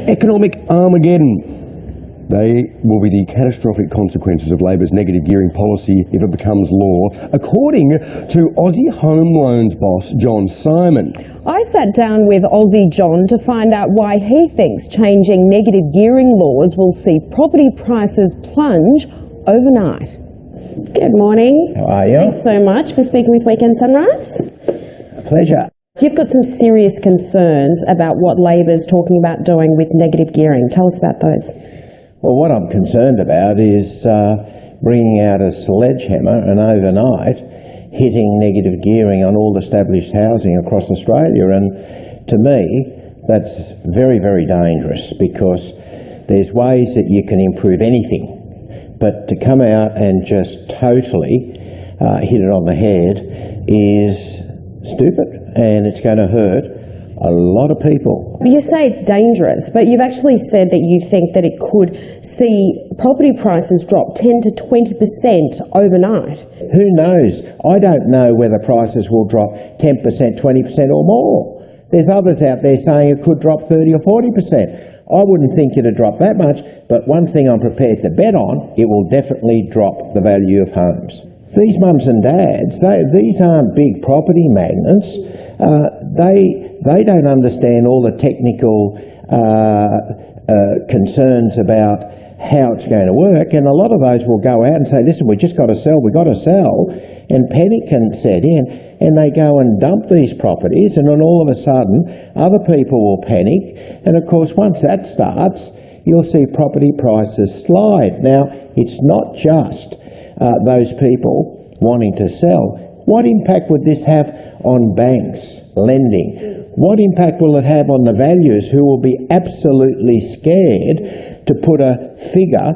Economic Armageddon. They will be the catastrophic consequences of Labor's negative gearing policy if it becomes law, according to Aussie Home Loans boss John Simon. I sat down with Aussie John to find out why he thinks changing negative gearing laws will see property prices plunge overnight. Good morning. How are you? Thanks so much for speaking with Weekend Sunrise. A pleasure. You've got some serious concerns about what Labor's talking about doing with negative gearing. Tell us about those. Well, what I'm concerned about is bringing out a sledgehammer and overnight hitting negative gearing on all established housing across Australia. And to me, that's very, very dangerous, because there's ways that you can improve anything. But to come out and just totally hit it on the head is stupid, and it's going to hurt a lot of people. You say it's dangerous, but you've actually said that you think that it could see property prices drop 10 to 20% overnight. Who knows? I don't know whether prices will drop 10%, 20% or more. There's others out there saying it could drop 30 or 40%. I wouldn't think it'd drop that much, but one thing I'm prepared to bet on, it will definitely drop the value of homes. These mums and dads, these aren't big property magnets. They don't understand all the technical concerns about how it's going to work, and a lot of those will go out and say, listen, we've just got to sell, and panic can set in, and they go and dump these properties, and then all of a sudden other people will panic, and of course once that starts, you'll see property prices slide. Now, it's not just those people wanting to sell. What impact would this have on banks lending? What impact will it have on the valuers, who will be absolutely scared to put a figure,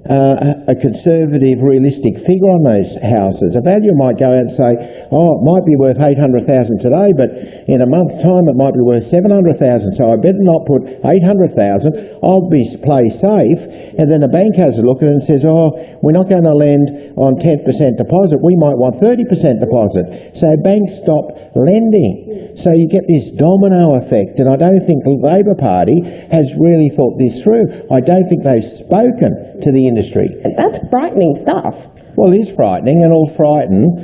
a conservative, realistic figure on those houses? A valuer might go out and say, oh, it might be worth $800,000 today, but in a month's time it might be worth $700,000, so I better not put $800,000. I'll play safe. And then the bank has a look at it and says, oh, we're not going to lend on 10% deposit, we might want 30% deposit. So banks stop lending. So you get this domino effect, and I don't think the Labor Party has really thought this through. I don't think they've spoken to the industry. That's frightening stuff. Well, it is frightening, and it'll frighten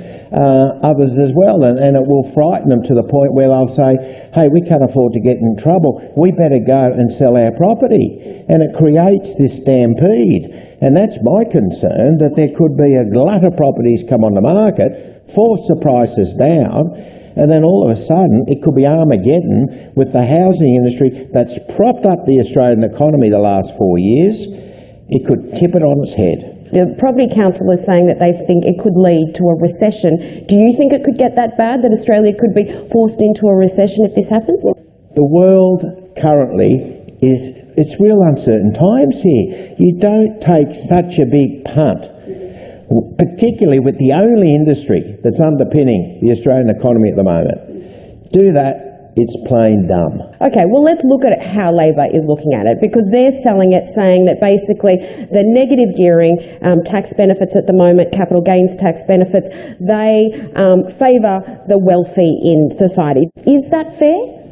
others as well, and it will frighten them to the point where they'll say, hey, we can't afford to get in trouble, we better go and sell our property. And it creates this stampede, and that's my concern, that there could be a glut of properties come on the market, force the prices down, and then all of a sudden it could be Armageddon with the housing industry that's propped up the Australian economy the last 4 years. It could tip it on its head. The Property Council is saying that they think it could lead to a recession. Do you think it could get that bad, that Australia could be forced into a recession if this happens? The world currently it's real uncertain times here. You don't take such a big punt, particularly with the only industry that's underpinning the Australian economy at the moment. Do that, it's plain dumb. Okay, well, let's look at how Labor is looking at it, because they're selling it, saying that basically the negative gearing tax benefits at the moment, capital gains tax benefits, they favour the wealthy in society. Is that fair?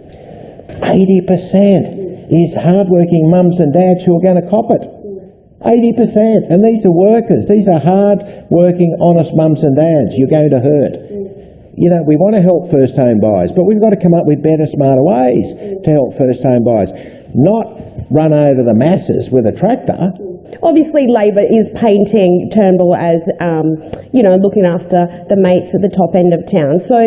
80% is hard-working mums and dads who are going to cop it. 80%. And these are workers. These are hard-working, honest mums and dads. You're going to hurt. You know, we want to help first home buyers, but we've got to come up with better, smarter ways to help first home buyers, not run over the masses with a tractor. Obviously, Labor is painting Turnbull as, looking after the mates at the top end of town. So,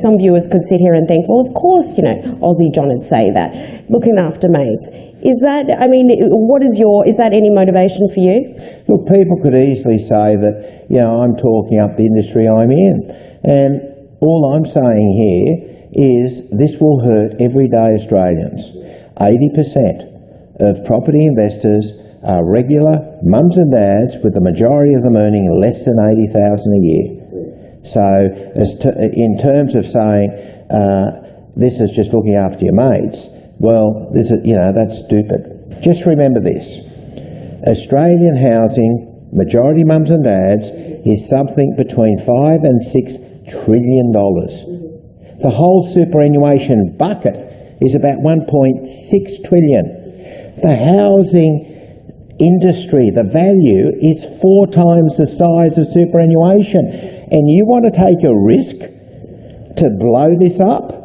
some viewers could sit here and think, well, of course, Aussie John would say that, looking after mates. Is that, is that any motivation for you? Look, people could easily say that, I'm talking up the industry I'm in. And all I'm saying here is this will hurt everyday Australians. 80% of property investors are regular mums and dads, with the majority of them earning less than $80,000 a year. So in terms of saying this is just looking after your mates, well, this is, that's stupid. Just remember this. Australian housing, majority mums and dads, is something between $5 and $6 trillion. The whole superannuation bucket is about $1.6 trillion. The housing industry, the value is 4 times the size of superannuation. And you want to take a risk to blow this up?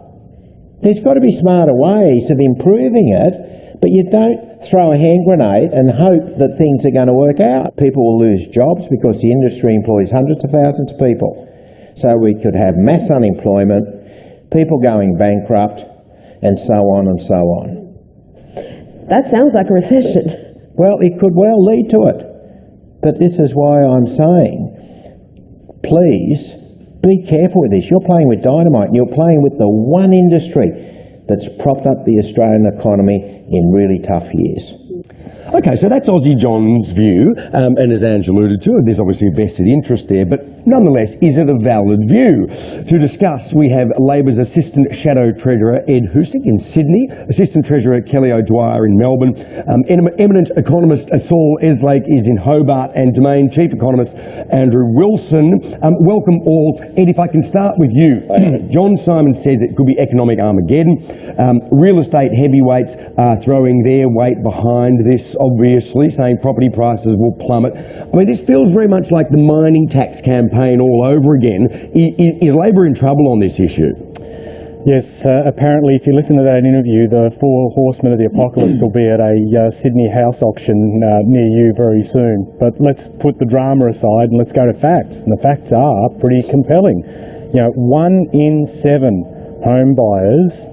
There's got to be smarter ways of improving it, but you don't throw a hand grenade and hope that things are going to work out. People will lose jobs because the industry employs hundreds of thousands of people. So we could have mass unemployment, people going bankrupt, and so on and so on. That sounds like a recession. Well, it could well lead to it. But this is why I'm saying, please be careful with this. You're playing with dynamite, and you're playing with the one industry that's propped up the Australian economy in really tough years. Okay, so that's Aussie John's view, and as Ange alluded to, there's obviously a vested interest there, but nonetheless, is it a valid view? To discuss, we have Labor's Assistant Shadow Treasurer Ed Husick in Sydney, Assistant Treasurer Kelly O'Dwyer in Melbourne, eminent economist Saul Eslake is in Hobart, and Domain Chief Economist Andrew Wilson. Welcome all. Ed, if I can start with you. John Simon says it could be economic Armageddon. Real estate heavyweights are throwing their weight behind this, obviously, saying property prices will plummet. I mean, this feels very much like the mining tax campaign all over again. Is Labor in trouble on this issue? Yes, apparently if you listen to that interview, the 4 horsemen of the apocalypse will be at a Sydney house auction near you very soon. But let's put the drama aside and let's go to facts. And the facts are pretty compelling. You know, 1 in 7 home buyers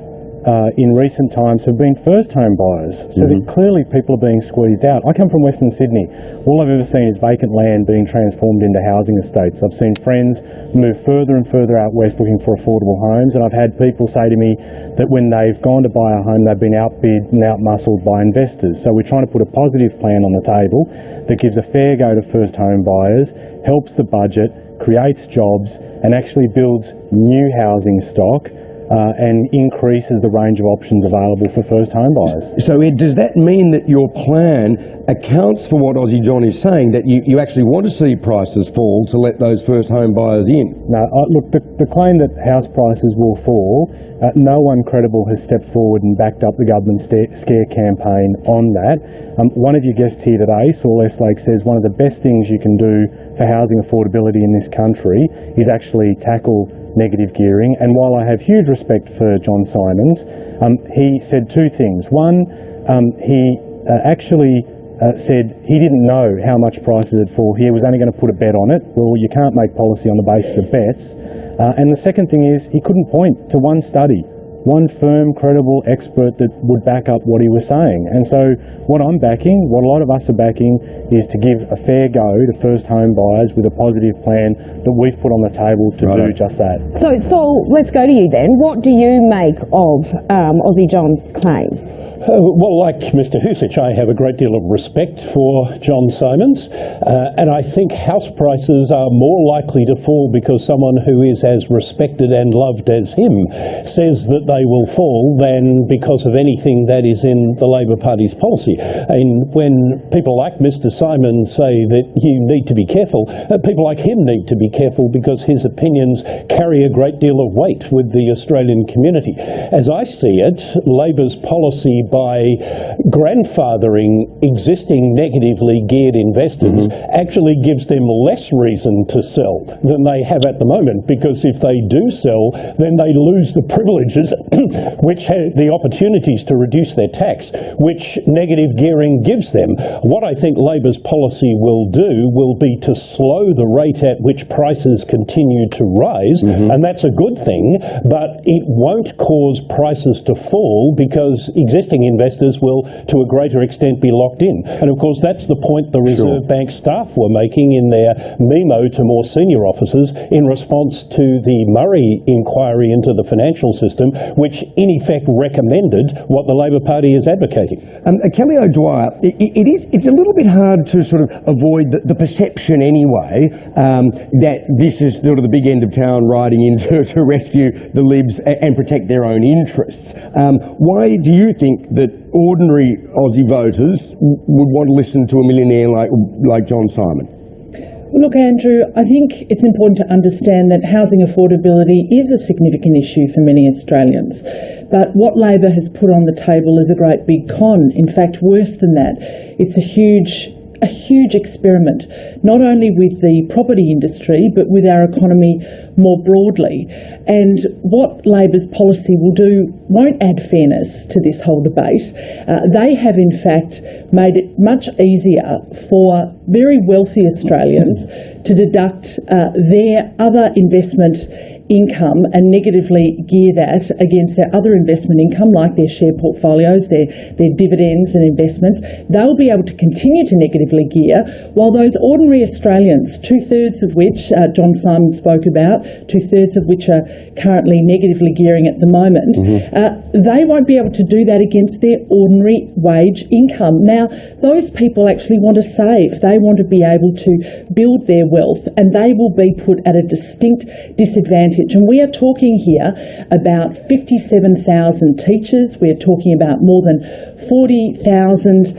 in recent times have been first home buyers. So that clearly people are being squeezed out. I come from Western Sydney. All I've ever seen is vacant land being transformed into housing estates. I've seen friends move further and further out west looking for affordable homes, and I've had people say to me that when they've gone to buy a home, they've been outbid and outmuscled by investors. So we're trying to put a positive plan on the table that gives a fair go to first home buyers, helps the budget, creates jobs, and actually builds new housing stock and increases the range of options available for first home buyers. So Ed, does that mean that your plan accounts for what Aussie John is saying, that you actually want to see prices fall to let those first home buyers in? No, look, the claim that house prices will fall, no one credible has stepped forward and backed up the government scare campaign on that. One of your guests here today, Saul Eslake, says one of the best things you can do for housing affordability in this country is actually tackle negative gearing. And while I have huge respect for John Simons, he said 2 things. One, he actually said he didn't know how much prices would fall. He was only going to put a bet on it. Well, you can't make policy on the basis of bets. And the second thing is he couldn't point to one study, one firm, credible expert that would back up what he was saying. And so what I'm backing, what a lot of us are backing, is to give a fair go to first home buyers with a positive plan that we've put on the table to do just that. So Saul, let's go to you then. What do you make of Aussie John's claims? Well, like Mr. Husick, I have a great deal of respect for John Simons, and I think house prices are more likely to fall because someone who is as respected and loved as him says that they will fall than because of anything that is in the Labor Party's policy. And when people like Mr. Simons say that you need to be careful, people like him need to be careful because his opinions carry a great deal of weight with the Australian community. As I see it, Labor's policy by grandfathering existing negatively geared investors actually gives them less reason to sell than they have at the moment, because if they do sell, then they lose the privileges which have the opportunities to reduce their tax, which negative gearing gives them. What I think Labor's policy will do will be to slow the rate at which prices continue to rise, and that's a good thing, but it won't cause prices to fall because existing investors will, to a greater extent, be locked in. And of course, that's the point the Reserve Bank staff were making in their memo to more senior officers in response to the Murray inquiry into the financial system, which in effect recommended what the Labor Party is advocating. Kelly O'Dwyer, it's a little bit hard to sort of avoid the perception anyway that this is sort of the big end of town riding in to rescue the Libs and protect their own interests. Why do you think that ordinary Aussie voters would want to listen to a millionaire like John Simon? Look, Andrew, I think it's important to understand that housing affordability is a significant issue for many Australians. But what Labor has put on the table is a great big con. In fact, worse than that, it's a huge experiment, not only with the property industry, but with our economy more broadly. And what Labor's policy will do won't add fairness to this whole debate. They have, in fact, made it much easier for very wealthy Australians to deduct their other investment income and negatively gear that against their other investment income, like their share portfolios, their dividends and investments. They'll be able to continue to negatively gear, while those ordinary Australians, 2/3 of which John Simon spoke about, 2/3 of which are currently negatively gearing at the moment, they won't be able to do that against their ordinary wage income. Now, those people actually want to save. They want to be able to build their wealth, and they will be put at a distinct disadvantage. And we are talking here about 57,000 teachers. We're talking about more than 40,000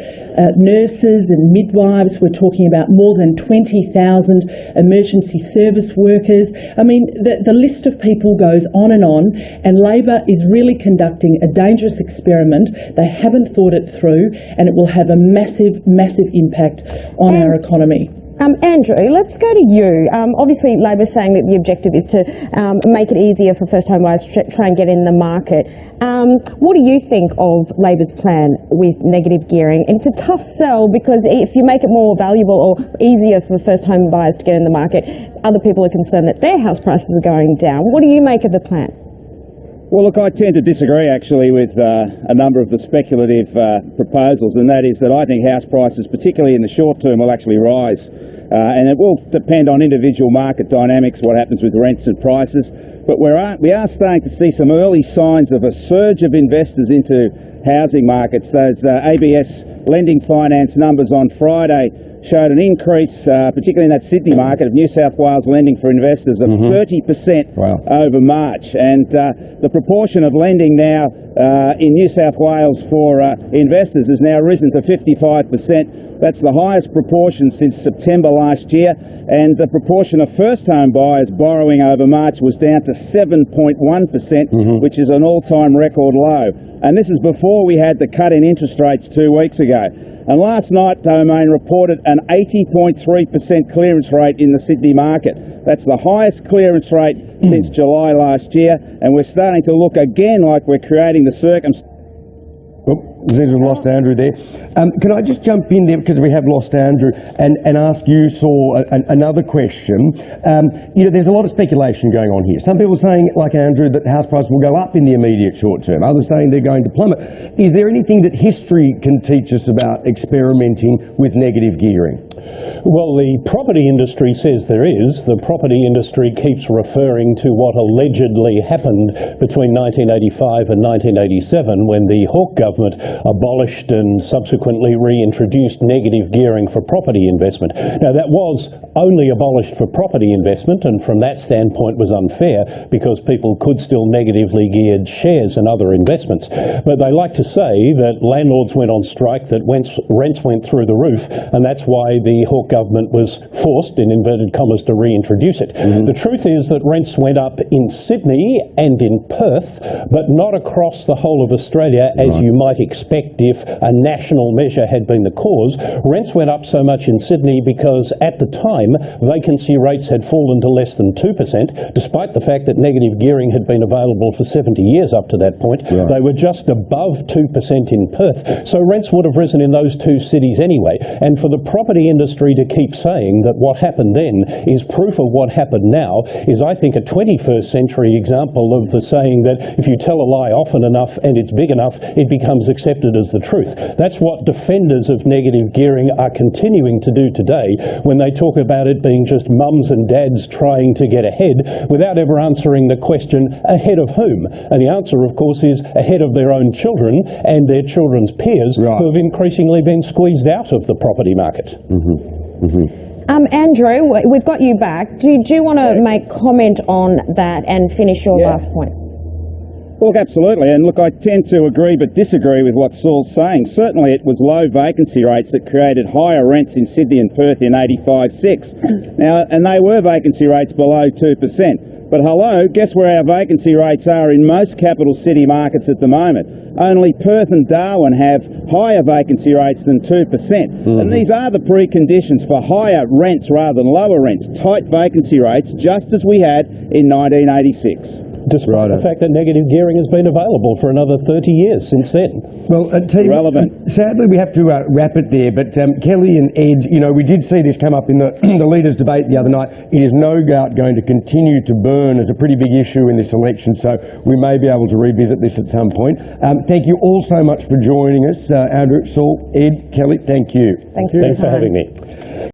nurses and midwives. We're talking about more than 20,000 emergency service workers. I mean, the list of people goes on, and Labor is really conducting a dangerous experiment. They haven't thought it through, and it will have a massive, massive impact on our economy. Andrew, let's go to you. Obviously, Labor's saying that the objective is to make it easier for first-home buyers to try and get in the market. What do you think of Labor's plan with negative gearing? And it's a tough sell, because if you make it more valuable or easier for first-home buyers to get in the market, other people are concerned that their house prices are going down. What do you make of the plan? Well, look, I tend to disagree actually with a number of the speculative proposals, and that is that I think house prices, particularly in the short term, will actually rise. And it will depend on individual market dynamics, what happens with rents and prices. But we are starting to see some early signs of a surge of investors into housing markets. Those ABS lending finance numbers on Friday showed an increase, particularly in that Sydney market, of New South Wales lending for investors of 30% over March. And the proportion of lending now in New South Wales for investors has now risen to 55%. That's the highest proportion since September last year. And the proportion of first-home buyers borrowing over March was down to 7.1%, which is an all-time record low. And this is before we had the cut in interest rates 2 weeks ago. And last night, Domain reported an 80.3% clearance rate in the Sydney market. That's the highest clearance rate since July last year, and we're starting to look again like we're creating the circumstances. Seems we've lost Andrew there. Can I just jump in there, because we have lost Andrew, and ask you, Saul, another question? There's a lot of speculation going on here. Some people are saying, like Andrew, that house prices will go up in the immediate short term. Others saying they're going to plummet. Is there anything that history can teach us about experimenting with negative gearing? Well, the property industry says there is. The property industry keeps referring to what allegedly happened between 1985 and 1987, when the Hawke government abolished and subsequently reintroduced negative gearing for property investment. Now, that was only abolished for property investment, and from that standpoint was unfair, because people could still negatively gear shares and other investments. But they like to say that landlords went on strike, that rents went through the roof, and that's why the Hawke government was forced, in inverted commas, to reintroduce it. The truth is that rents went up in Sydney and in Perth, but not across the whole of Australia, as you might expect if a national measure had been the cause. Rents went up so much in Sydney because at the time vacancy rates had fallen to less than 2%, despite the fact that negative gearing had been available for 70 years up to that point. They were just above 2% in Perth. So rents would have risen in those two cities anyway. And for the property industry to keep saying that what happened then is proof of what happened now is, I think, a 21st century example of the saying that if you tell a lie often enough and it's big enough, it becomes accepted as the truth. That's what defenders of negative gearing are continuing to do today, when they talk about it being just mums and dads trying to get ahead, without ever answering the question, ahead of whom? And the answer, of course, is ahead of their own children and their children's peers, who have increasingly been squeezed out of the property market. Andrew, we've got you back. Do you want to make comment on that and finish your last point? Look, absolutely, and look, I tend to agree but disagree with what Saul's saying. Certainly it was low vacancy rates that created higher rents in Sydney and Perth in 85-6. Now, and they were vacancy rates below 2%. But hello, guess where our vacancy rates are in most capital city markets at the moment? Only Perth and Darwin have higher vacancy rates than 2%. And these are the preconditions for higher rents rather than lower rents. Tight vacancy rates, just as we had in 1986. Despite the fact that negative gearing has been available for another 30 years since then. Well, Team, sadly we have to wrap it there, but Kelly and Ed, you know, we did see this come up in the, the leaders' debate the other night. It is no doubt going to continue to burn as a pretty big issue in this election, so we may be able to revisit this at some point. Thank you all so much for joining us. Andrew, Saul, Ed, Kelly, thank you. Thanks for having me.